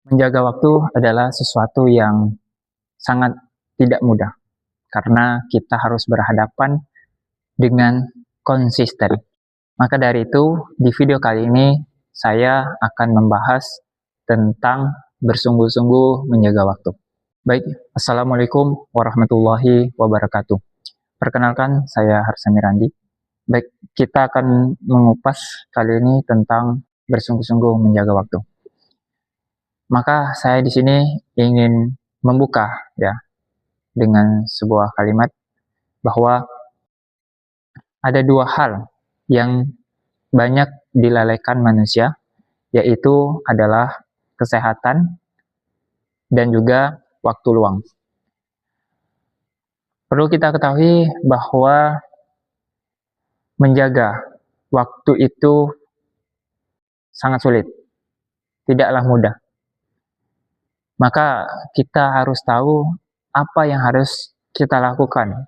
Menjaga waktu adalah sesuatu yang sangat tidak mudah karena kita harus berhadapan dengan konsisten. Maka dari itu, di video kali ini saya akan membahas tentang bersungguh-sungguh menjaga waktu. Baik, Assalamualaikum warahmatullahi wabarakatuh. Perkenalkan, saya Harsani Randi. Baik, kita akan mengupas kali ini tentang bersungguh-sungguh menjaga waktu. Maka saya di sini ingin membuka ya dengan sebuah kalimat bahwa ada dua hal yang banyak dilalaikan manusia, yaitu adalah kesehatan dan juga waktu luang. Perlu kita ketahui bahwa menjaga waktu itu sangat sulit, tidaklah mudah. Maka kita harus tahu apa yang harus kita lakukan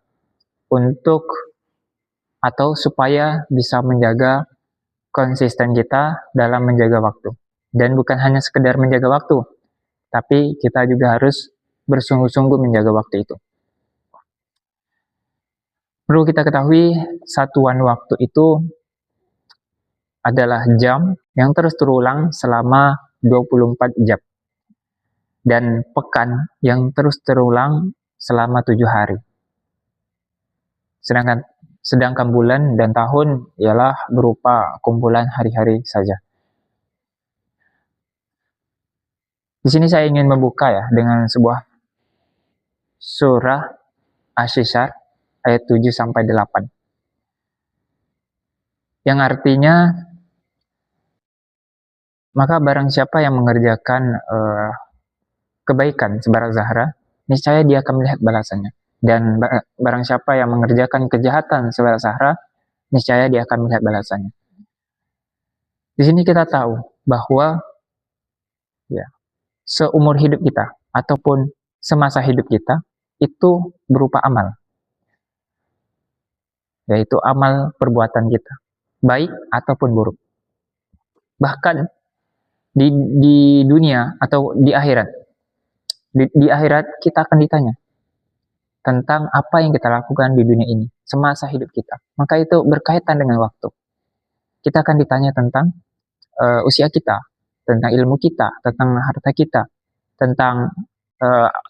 untuk atau supaya bisa menjaga konsisten kita dalam menjaga waktu. Dan bukan hanya sekedar menjaga waktu, tapi kita juga harus bersungguh-sungguh menjaga waktu itu. Perlu kita ketahui, satuan waktu itu adalah jam yang terus terulang selama 24 jam. Dan pekan yang terus terulang selama 7 hari. Sedangkan bulan dan tahun ialah berupa kumpulan hari-hari saja. Di sini saya ingin membuka ya dengan sebuah surah Asy-Syi'ar ayat 7 sampai 8. Yang artinya, maka barang siapa yang mengerjakan kebaikan sebarak zahra, niscaya dia akan melihat balasannya. Dan barang siapa yang mengerjakan kejahatan sebarak zahra, niscaya dia akan melihat balasannya. Di sini kita tahu bahwa ya, seumur hidup kita ataupun semasa hidup kita itu berupa amal, yaitu amal perbuatan kita, baik ataupun buruk. Bahkan di dunia atau di akhirat, di akhirat kita akan ditanya tentang apa yang kita lakukan di dunia ini semasa hidup kita. Maka itu berkaitan dengan waktu. Kita akan ditanya tentang usia kita, tentang ilmu kita, tentang harta kita, tentang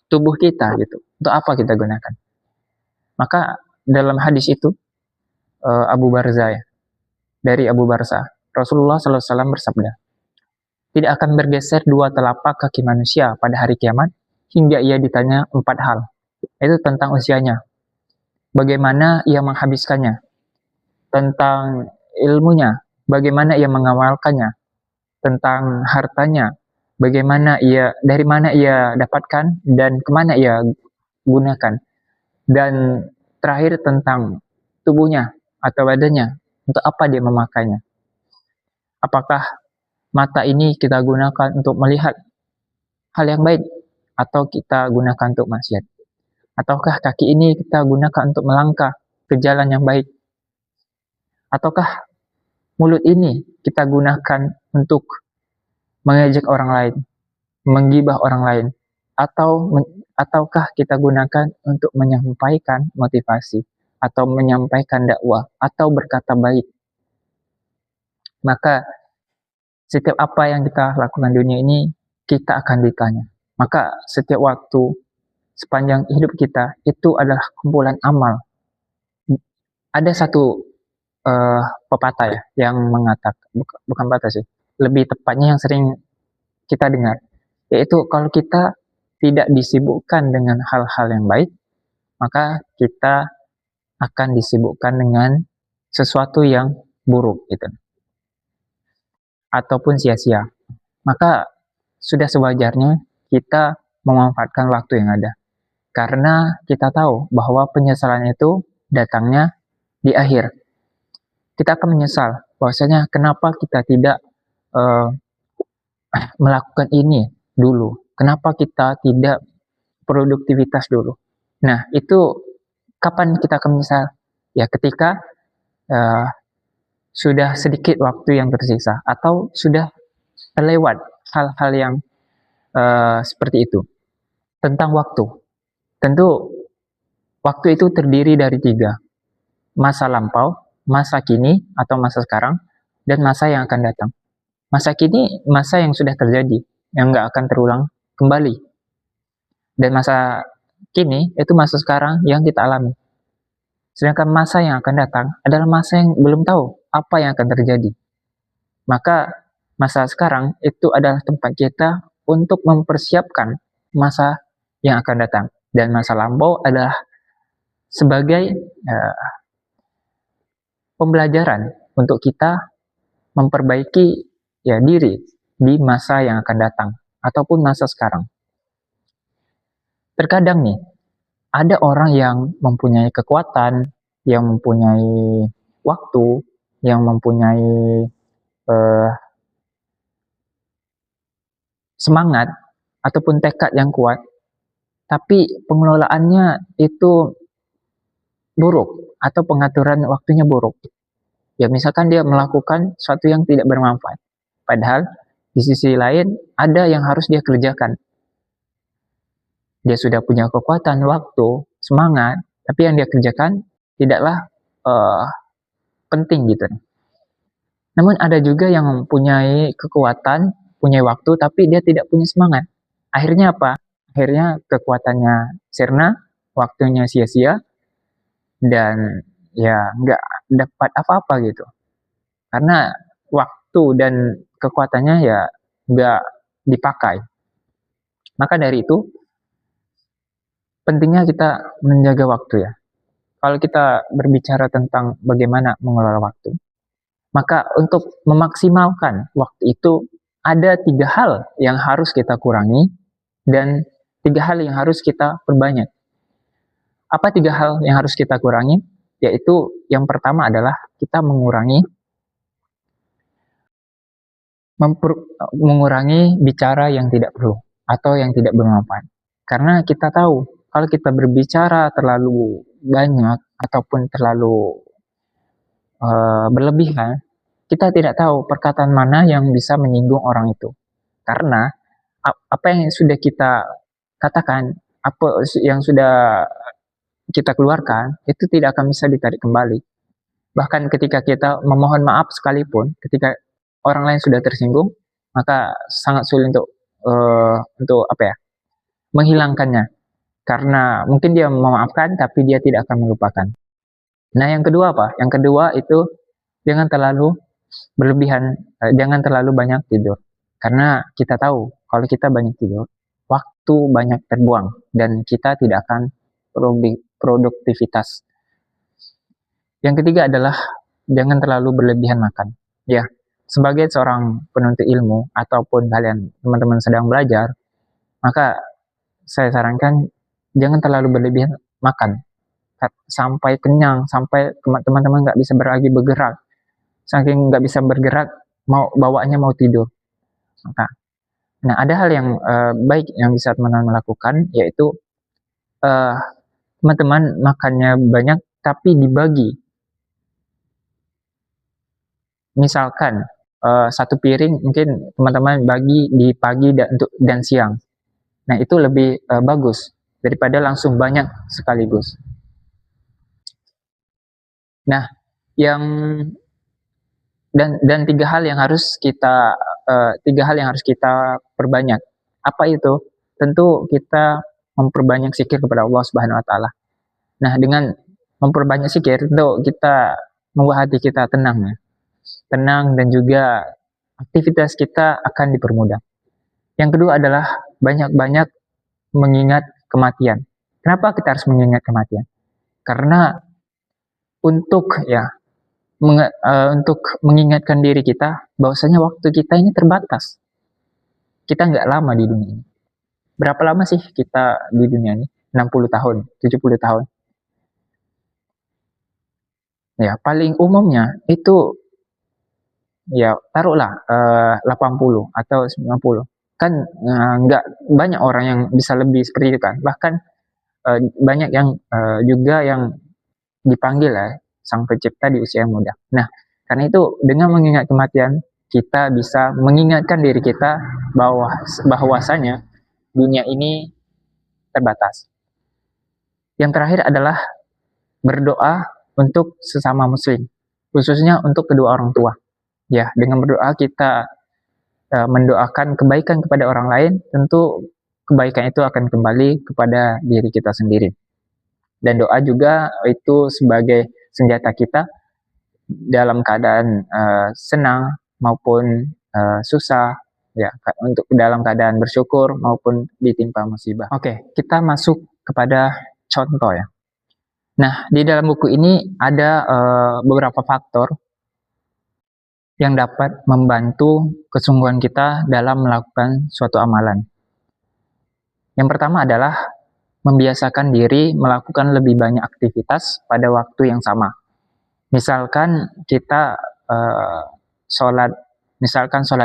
tubuh kita gitu. Untuk apa kita gunakan? Maka dalam hadis itu Abu Barza ya, dari Abu Barza, Rasulullah SAW bersabda, tidak akan bergeser dua telapak kaki manusia pada hari kiamat hingga ia ditanya 4 hal. Itu tentang usianya, bagaimana ia menghabiskannya, tentang ilmunya, bagaimana ia mengamalkannya, tentang hartanya, bagaimana dari mana ia dapatkan dan kemana ia gunakan, dan terakhir tentang tubuhnya atau badannya, untuk apa dia memakainya. Apakah mata ini kita gunakan untuk melihat hal yang baik atau kita gunakan untuk maksiat? Ataukah kaki ini kita gunakan untuk melangkah ke jalan yang baik? Ataukah mulut ini kita gunakan untuk mengejek orang lain, menggibah orang lain, ataukah kita gunakan untuk menyampaikan motivasi atau menyampaikan dakwah atau berkata baik? Maka setiap apa yang kita lakukan di dunia ini kita akan ditanya. Maka setiap waktu sepanjang hidup kita itu adalah kumpulan amal. Ada satu pepatah ya yang mengatakan, bukan pepatah sih, lebih tepatnya yang sering kita dengar, yaitu kalau kita tidak disibukkan dengan hal-hal yang baik, maka kita akan disibukkan dengan sesuatu yang buruk gitu, ataupun sia-sia. Maka sudah sewajarnya kita memanfaatkan waktu yang ada, karena kita tahu bahwa penyesalan itu datangnya di akhir. Kita akan menyesal bahwasanya kenapa kita tidak melakukan ini dulu, kenapa kita tidak produktivitas dulu. Nah, itu kapan kita akan menyesal? Ya ketika sudah sedikit waktu yang tersisa atau sudah terlewat hal-hal yang seperti itu. Tentang waktu, tentu waktu itu terdiri dari 3, masa lampau, masa kini atau masa sekarang, dan masa yang akan datang. Masa kini, masa yang sudah terjadi, yang nggak akan terulang kembali. Dan masa kini, itu masa sekarang yang kita alami. Sedangkan masa yang akan datang adalah masa yang belum tahu apa yang akan terjadi. Maka masa sekarang itu adalah tempat kita untuk mempersiapkan masa yang akan datang. Dan masa lampau adalah sebagai pembelajaran untuk kita memperbaiki diri di masa yang akan datang ataupun masa sekarang. Terkadang nih, ada orang yang mempunyai kekuatan, yang mempunyai waktu, yang mempunyai semangat ataupun tekad yang kuat, tapi pengelolaannya itu buruk atau pengaturan waktunya buruk. Ya misalkan dia melakukan sesuatu yang tidak bermanfaat. Padahal di sisi lain ada yang harus dia kerjakan. Dia sudah punya kekuatan, waktu, semangat, tapi yang dia kerjakan tidaklah penting gitu. Namun ada juga yang mempunyai kekuatan, punya waktu, tapi dia tidak punya semangat. Akhirnya apa? Akhirnya kekuatannya sirna, waktunya sia-sia, dan ya nggak dapat apa-apa gitu. Karena waktu dan kekuatannya ya nggak dipakai. Maka dari itu, pentingnya kita menjaga waktu ya. Kalau kita berbicara tentang bagaimana mengelola waktu, maka untuk memaksimalkan waktu itu ada 3 hal yang harus kita kurangi dan 3 hal yang harus kita perbanyak. Apa 3 hal yang harus kita kurangi? Yaitu yang pertama adalah kita mengurangi bicara yang tidak perlu atau yang tidak bermanfaat. Karena kita tahu kalau kita berbicara terlalu banyak ataupun terlalu berlebihan, kita tidak tahu perkataan mana yang bisa menyinggung orang itu. Karena apa yang sudah kita katakan, apa yang sudah kita keluarkan, itu tidak akan bisa ditarik kembali. Bahkan ketika kita memohon maaf sekalipun, ketika orang lain sudah tersinggung, maka sangat sulit untuk menghilangkannya. Karena mungkin dia memaafkan, tapi dia tidak akan melupakan. Nah, yang kedua apa? Yang kedua itu jangan terlalu berlebihan, jangan terlalu banyak tidur. Karena kita tahu kalau kita banyak tidur, waktu banyak terbuang dan kita tidak akan produktivitas. Yang ketiga adalah jangan terlalu berlebihan makan. Ya, sebagai seorang penuntut ilmu ataupun kalian teman-teman sedang belajar, maka saya sarankan jangan terlalu berlebihan makan sampai kenyang, sampai teman-teman nggak bisa bergerak, saking nggak bisa bergerak, bawaannya mau tidur. Nah, ada hal yang baik yang bisa teman-teman lakukan, yaitu teman-teman makannya banyak tapi dibagi. Misalkan satu piring mungkin teman-teman bagi di pagi dan siang. Nah, itu lebih bagus daripada langsung banyak sekaligus. Nah, dan 3 hal yang harus kita perbanyak. Apa itu? Tentu kita memperbanyak zikir kepada Allah Subhanahu wa taala. Nah, dengan memperbanyak zikir tentu kita membuat hati kita tenang ya. Tenang dan juga aktivitas kita akan dipermudah. Yang kedua adalah banyak-banyak mengingat kematian. Kenapa kita harus mengingat kematian? Karena untuk mengingatkan diri kita bahwasanya waktu kita ini terbatas. Kita nggak lama di dunia ini. Berapa lama sih kita di dunia ini? 60 tahun, 70 tahun. Ya, paling umumnya itu ya taruhlah 80 atau 90. Kan nggak banyak orang yang bisa lebih seperti itu kan. Bahkan banyak yang juga yang dipanggil ya Sang Pencipta di usia muda. Nah, karena itu dengan mengingat kematian, kita bisa mengingatkan diri kita bahwasanya dunia ini terbatas. Yang terakhir adalah berdoa untuk sesama muslim, khususnya untuk kedua orang tua. Ya, dengan berdoa kita mendoakan kebaikan kepada orang lain, tentu kebaikan itu akan kembali kepada diri kita sendiri. Dan doa juga itu sebagai senjata kita dalam keadaan senang maupun susah, ya, untuk dalam keadaan bersyukur maupun ditimpa musibah. Oke, kita masuk kepada contoh ya. Nah, di dalam buku ini ada beberapa faktor yang dapat membantu kesungguhan kita dalam melakukan suatu amalan. Yang pertama adalah membiasakan diri melakukan lebih banyak aktivitas pada waktu yang sama. Misalkan kita sholat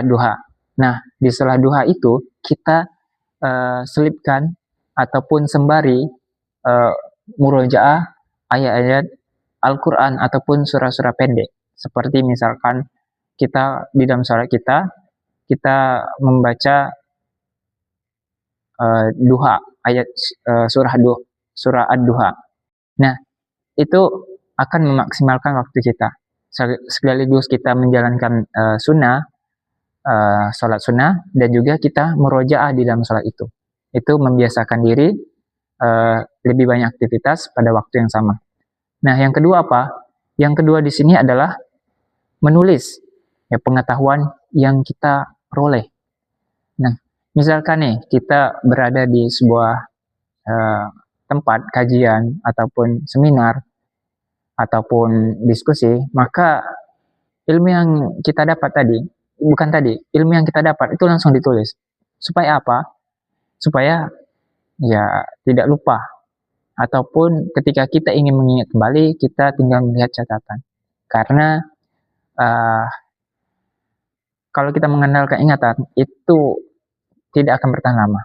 duha. Nah, di sholat duha itu kita selipkan ataupun sembari murojaah ayat-ayat Al-Quran ataupun surah-surah pendek. Seperti misalkan kita di dalam sholat kita membaca duha, ayat surah ad-duha. Nah, itu akan memaksimalkan waktu kita. Sekaligus kita menjalankan sholat sunnah, dan juga kita murojaah di dalam sholat itu. Itu membiasakan diri lebih banyak aktivitas pada waktu yang sama. Nah, yang kedua apa? Yang kedua di sini adalah menulis ya pengetahuan yang kita peroleh. Nah, misalkan nih kita berada di sebuah tempat kajian ataupun seminar ataupun diskusi, maka ilmu yang kita dapat ilmu yang kita dapat itu langsung ditulis. Supaya apa? Supaya ya tidak lupa, ataupun ketika kita ingin mengingat kembali, kita tinggal melihat catatan. Karena kalau kita mengandalkan ingatan, itu tidak akan bertahan lama.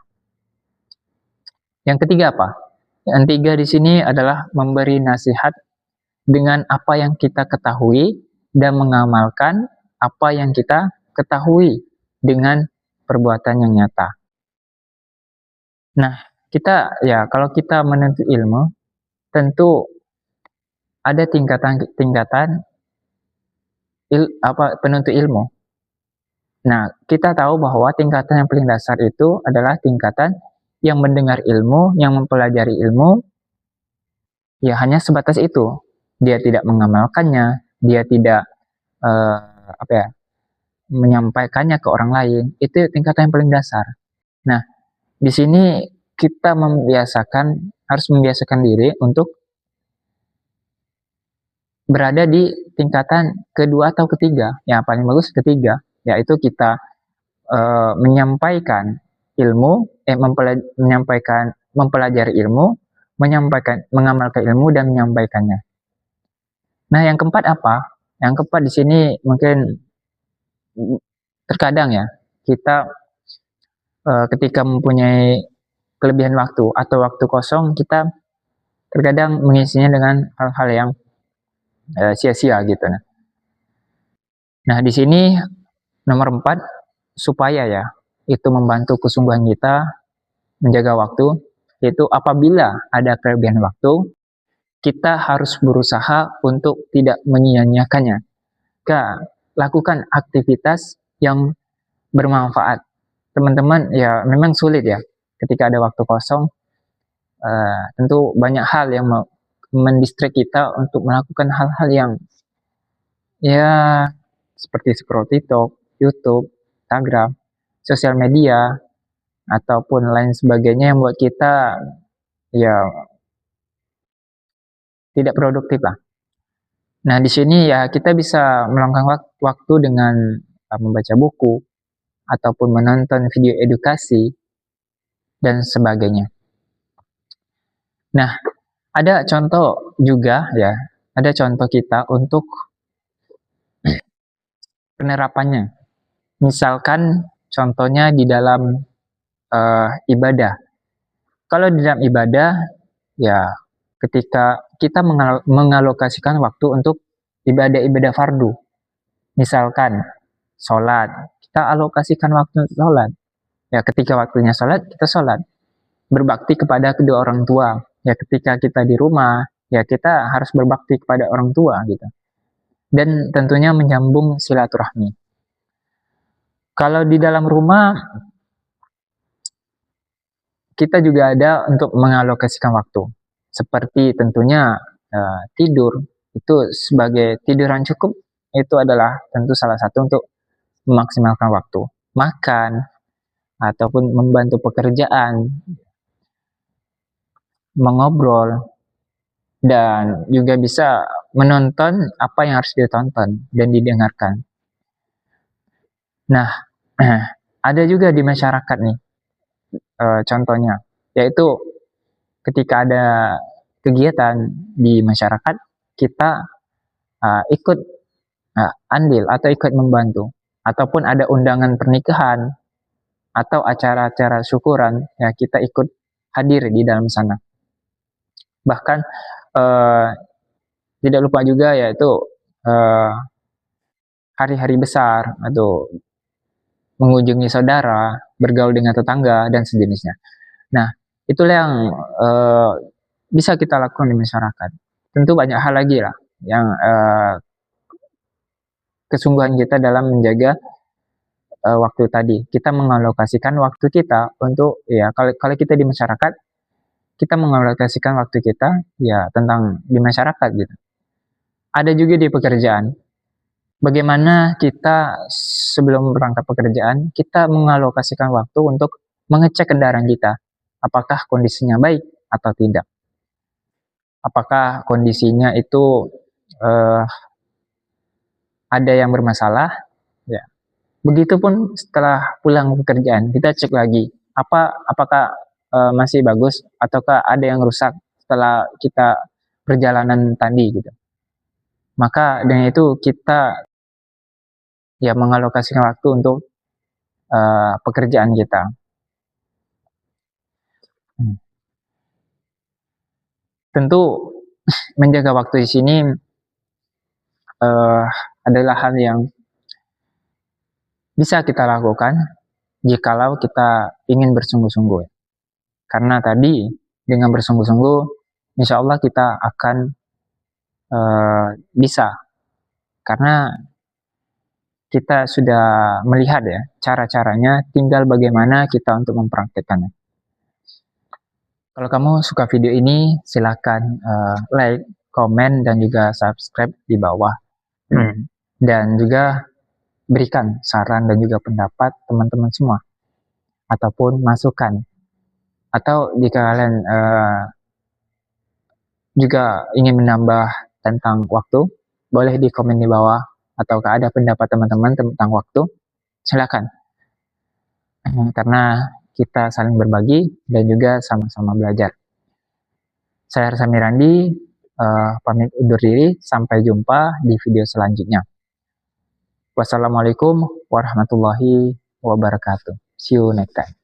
Yang ketiga apa? Yang ketiga di sini adalah memberi nasihat dengan apa yang kita ketahui dan mengamalkan apa yang kita ketahui dengan perbuatan yang nyata. Nah, kalau kita menuntut ilmu, tentu ada tingkatan penuntut ilmu. Nah, kita tahu bahwa tingkatan yang paling dasar itu adalah tingkatan yang mendengar ilmu, yang mempelajari ilmu, ya hanya sebatas itu. Dia tidak mengamalkannya, dia tidak menyampaikannya ke orang lain. Itu tingkatan yang paling dasar. Nah, di sini kita harus membiasakan diri untuk berada di tingkatan kedua atau ketiga. Yang paling bagus ketiga, yaitu kita menyampaikan ilmu, mempelajari ilmu, mengamalkan ilmu dan menyampaikannya. Nah, yang keempat apa? Yang keempat di sini mungkin terkadang ya kita ketika mempunyai kelebihan waktu atau waktu kosong, kita terkadang mengisinya dengan hal-hal yang sia-sia gitu. Nah, di sini nomor 4, supaya ya itu membantu kesungguhan kita menjaga waktu, yaitu apabila ada kelebihan waktu, kita harus berusaha untuk tidak menyia-nyiakannya. Lakukan aktivitas yang bermanfaat. Teman-teman, ya memang sulit ya ketika ada waktu kosong. Tentu banyak hal yang mendistract kita untuk melakukan hal-hal yang ya seperti scroll TikTok, YouTube, Instagram, sosial media, ataupun lain sebagainya yang membuat kita ya tidak produktif lah. Nah, di sini ya kita bisa meluangkan waktu dengan membaca buku ataupun menonton video edukasi dan sebagainya. Nah, ada contoh juga ya, ada contoh kita untuk penerapannya. Misalkan contohnya di dalam ibadah. Kalau di dalam ibadah, ya ketika kita mengalokasikan waktu untuk ibadah-ibadah fardu. Misalkan sholat, kita alokasikan waktu untuk sholat. Ya, ketika waktunya sholat, kita sholat. Berbakti kepada kedua orang tua. Ya, ketika kita di rumah, ya kita harus berbakti kepada orang tua gitu. Dan tentunya menyambung silaturahmi. Kalau di dalam rumah, kita juga ada untuk mengalokasikan waktu. Seperti tentunya tidur, itu sebagai tiduran cukup, itu adalah tentu salah satu untuk memaksimalkan waktu. Makan, ataupun membantu pekerjaan, mengobrol, dan juga bisa menonton apa yang harus ditonton dan didengarkan. Nah, ada juga di masyarakat nih, contohnya, yaitu ketika ada kegiatan di masyarakat, kita ikut andil atau ikut membantu, ataupun ada undangan pernikahan atau acara-acara syukuran, ya kita ikut hadir di dalam sana. Bahkan tidak lupa juga yaitu hari-hari besar atau mengunjungi saudara, bergaul dengan tetangga dan sejenisnya. Nah, itulah yang bisa kita lakukan di masyarakat. Tentu banyak hal lagi lah yang kesungguhan kita dalam menjaga waktu tadi. Kita mengalokasikan waktu kita untuk, ya kalau kita di masyarakat, kita mengalokasikan waktu kita ya tentang di masyarakat gitu. Ada juga di pekerjaan. Bagaimana kita sebelum berangkat pekerjaan, kita mengalokasikan waktu untuk mengecek kendaraan kita. Apakah kondisinya baik atau tidak. Apakah kondisinya itu ada yang bermasalah. Ya. Begitupun setelah pulang pekerjaan, kita cek lagi. Apakah masih bagus ataukah ada yang rusak setelah kita perjalanan tadi gitu. Maka dengan itu kita ya mengalokasikan waktu untuk pekerjaan kita. Tentu menjaga waktu di sini adalah hal yang bisa kita lakukan jikalau kita ingin bersungguh-sungguh. Karena tadi dengan bersungguh-sungguh, insya Allah kita akan bisa. Karena kita sudah melihat ya cara-caranya, tinggal bagaimana kita untuk mempraktikkannya. Kalau kamu suka video ini, silakan like, komen, dan juga subscribe di bawah. Dan juga berikan saran dan juga pendapat teman-teman semua. Ataupun masukan. Atau jika kalian juga ingin menambah tentang waktu, boleh di komen di bawah. Ataukah ada pendapat teman-teman tentang waktu, silakan. Karena kita saling berbagi dan juga sama-sama belajar. Saya Harsami Randi, pamit undur diri, sampai jumpa di video selanjutnya. Wassalamualaikum warahmatullahi wabarakatuh. See you next time.